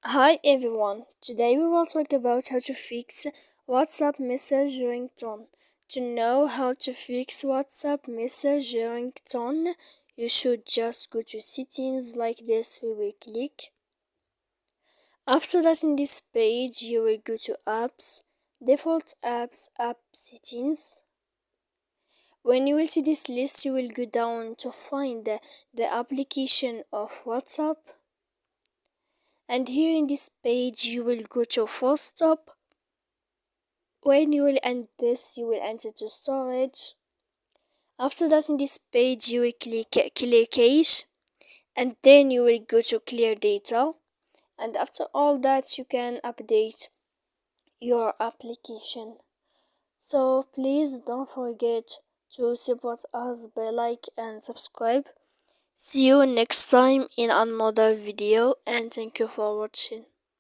Hi everyone, today we will talk about how to fix WhatsApp message ringtone. To know how to fix WhatsApp message ringtone, you should just go to settings like this. We will click. After that, in this page, you will go to apps, default apps, app settings. When you will see this list, you will go down to find the application of WhatsApp. And here in this page you will go to full stop. When you will end this, you will enter to storage. After that, in this page you will click clear cache, and then you will go to clear data, and after all that you can update your application. So please don't forget to support us by like and subscribe. See you next time in another video, and thank you for watching.